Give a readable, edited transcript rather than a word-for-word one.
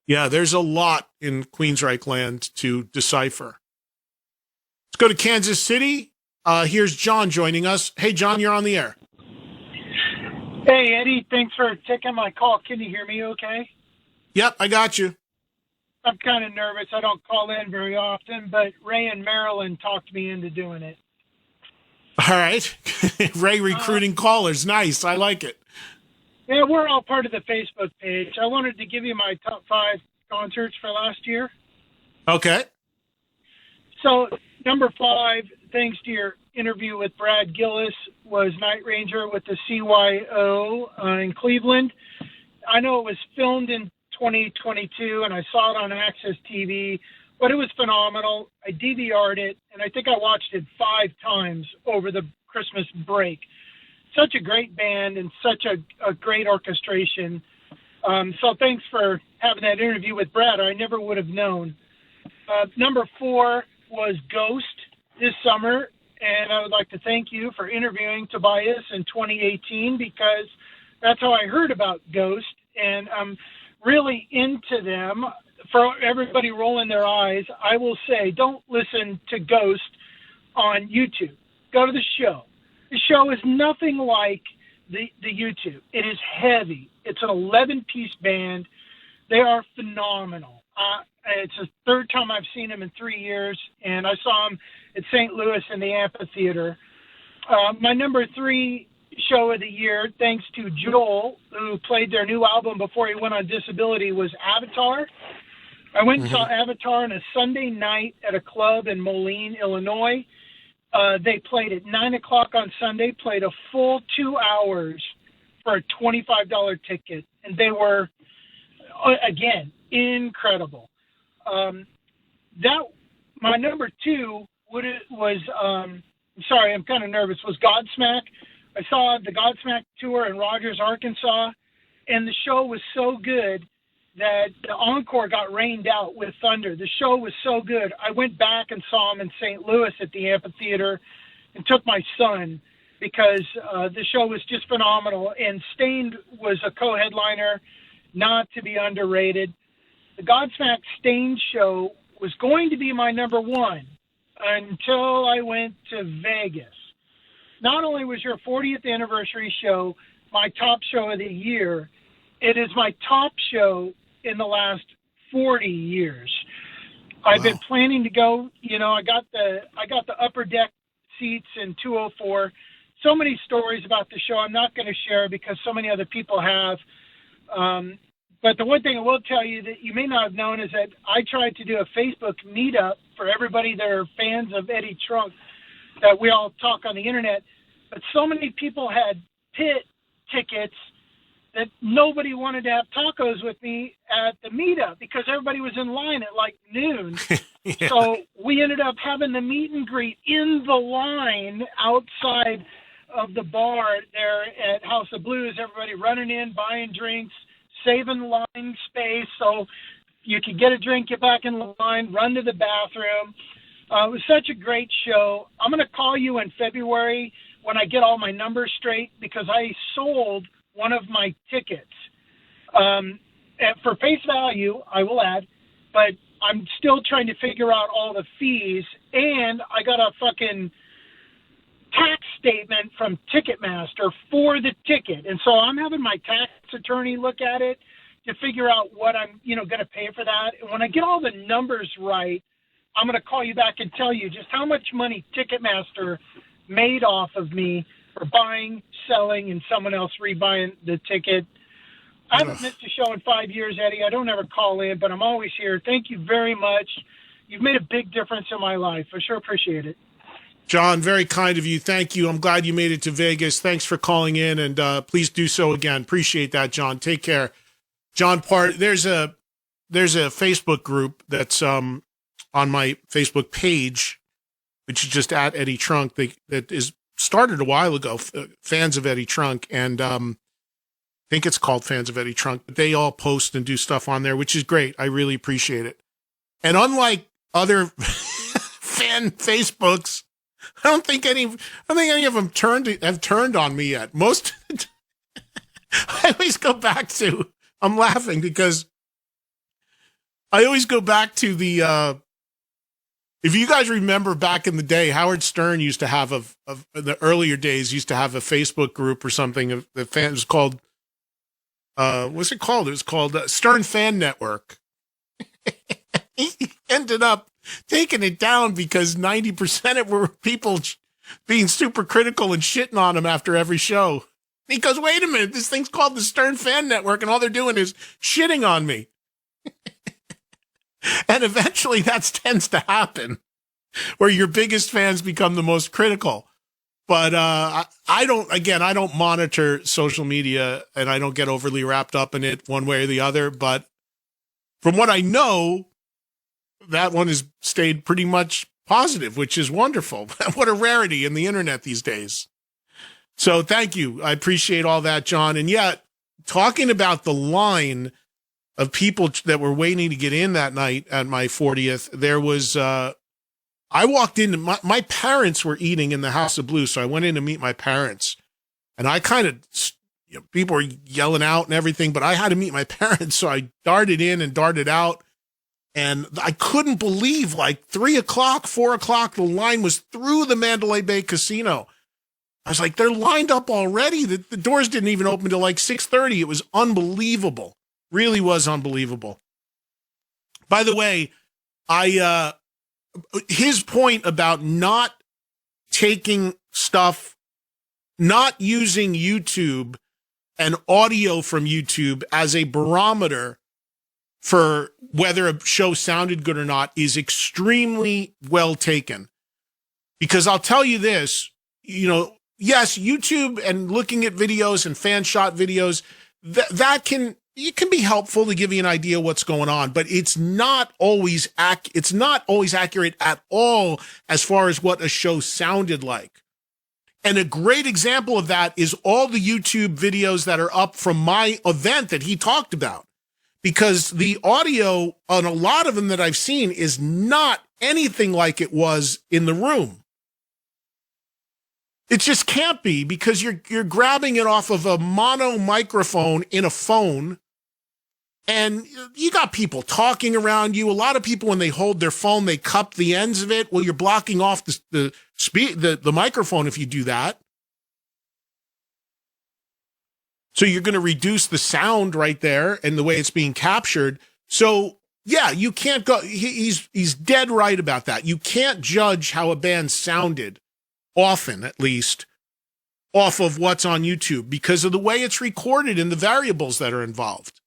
Yeah, there's a lot in Queensryche land to decipher. Let's go to Kansas City. Here's John joining us. Hey, John, you're on the air. Hey, Eddie, thanks for taking my call. Can you hear me okay? Yep, I got you. I'm kind of nervous. I don't call in very often, but Ray and Marilyn talked me into doing it. All right. Ray recruiting callers. Nice. I like it. Yeah, we're all part of the Facebook page. I wanted to give you my top 5 concerts for last year. Okay. So, number 5, thanks to your interview with Brad Gillis, was Night Ranger with the CYO in Cleveland. I know it was filmed in 2022, and I saw it on Access TV, but it was phenomenal. I DVR'd it, and I think I watched it 5 times over the Christmas break. Such a great band and such a great orchestration. So thanks for having that interview with Brad. I never would have known. Number 4 was Ghost this summer, and I would like to thank you for interviewing Tobias in 2018 because that's how I heard about Ghost, and I'm really into them. For everybody rolling their eyes, I will say don't listen to Ghost on YouTube. Go to the show. The show is nothing like the YouTube. It is heavy. It's an 11-piece band. They are phenomenal. It's the 3rd time I've seen them in 3 years, and I saw them at St. Louis in the amphitheater. My number 3 show of the year, thanks to Joel, who played their new album before he went on disability, was Avatar. I went and saw Avatar on a Sunday night at a club in Moline, Illinois. They played at 9 o'clock on Sunday, played a full 2 hours for a $25 ticket. And they were, again, incredible. My number 2 was, sorry, I'm kind of nervous, was Godsmack. I saw the Godsmack tour in Rogers, Arkansas, and the show was so good that the encore got rained out with thunder. The show was so good. I went back and saw him in St. Louis at the amphitheater and took my son because the show was just phenomenal. And Stained was a co-headliner, not to be underrated. The Godsmack Stained show was going to be my number 1 until I went to Vegas. Not only was your 40th anniversary show my top show of the year, it is my top show in the last 40 years. I've been planning to go. You know, I got the upper deck seats in 204. So many stories about the show I'm not going to share because so many other people have. But the one thing I will tell you that you may not have known is that I tried to do a Facebook meetup for everybody that are fans of Eddie Trunk, that we all talk on the internet. But so many people had pit tickets that nobody wanted to have tacos with me at the meetup because everybody was in line at like noon. Yeah. So we ended up having the meet and greet in the line outside of the bar there at House of Blues. Everybody running in, buying drinks, saving line space so you could get a drink, get back in the line, run to the bathroom. It was such a great show. I'm going to call you in February when I get all my numbers straight because I sold one of my tickets for face value, I will add, but I'm still trying to figure out all the fees, and I got a fucking tax statement from Ticketmaster for the ticket, and so I'm having my tax attorney look at it to figure out what I'm, going to pay for that. And when I get all the numbers right, I'm going to call you back and tell you just how much money Ticketmaster made off of me for buying, selling, and someone else rebuying the ticket. I haven't missed a show in 5 years, Eddie. I don't ever call in, but I'm always here. Thank you very much. You've made a big difference in my life. I sure appreciate it. John, very kind of you. Thank you. I'm glad you made it to Vegas. Thanks for calling in, and please do so again. Appreciate that, John. Take care. John Part, there's a Facebook group that's on my Facebook page, which is just at Eddie Trunk, that is started a while ago, Fans of Eddie Trunk, and I think it's called Fans of Eddie Trunk. But they all post and do stuff on there, which is great. I really appreciate it. And unlike other fan Facebooks, I don't think any of them have turned on me yet. Most, I always go back to, I'm laughing because I always go back to the, if you guys remember back in the day, Howard Stern used to have of the earlier days used to have a Facebook group or something of the fans called, what's it called? It was called Stern Fan Network. He ended up taking it down because 90% of it were people being super critical and shitting on him after every show. He goes, wait a minute, this thing's called the Stern Fan Network, and all they're doing is shitting on me. And eventually that tends to happen, where your biggest fans become the most critical. But I don't monitor social media, and I don't get overly wrapped up in it one way or the other. But from what I know, that one has stayed pretty much positive, which is wonderful. What a rarity in the internet these days. So thank you. I appreciate all that, John. And yet, talking about the line of people that were waiting to get in that night at my 40th, there was, I walked in, my parents were eating in the House of Blues, so I went in to meet my parents. And I kind of, people were yelling out and everything, but I had to meet my parents, so I darted in and darted out. And I couldn't believe, like, 3 o'clock, 4 o'clock, the line was through the Mandalay Bay Casino. I was like, they're lined up already. The doors didn't even open till like 6:30. It was unbelievable. Really was unbelievable. By the way, his point about not taking stuff, not using YouTube and audio from YouTube as a barometer for whether a show sounded good or not is extremely well taken. Because I'll tell you this, yes, YouTube and looking at videos and fan shot videos, it can be helpful to give you an idea what's going on, but it's not always accurate at all as far as what a show sounded like. And a great example of that is all the YouTube videos that are up from my event that he talked about, because the audio on a lot of them that I've seen is not anything like it was in the room. It just can't be, because you're grabbing it off of a mono microphone in a phone. And you got people talking around you. A lot of people, when they hold their phone, they cup the ends of it. Well, you're blocking off the microphone if you do that. So you're going to reduce the sound right there and the way it's being captured. So yeah, you can't go. He's dead right about that. You can't judge how a band sounded, often at least, off of what's on YouTube because of the way it's recorded and the variables that are involved.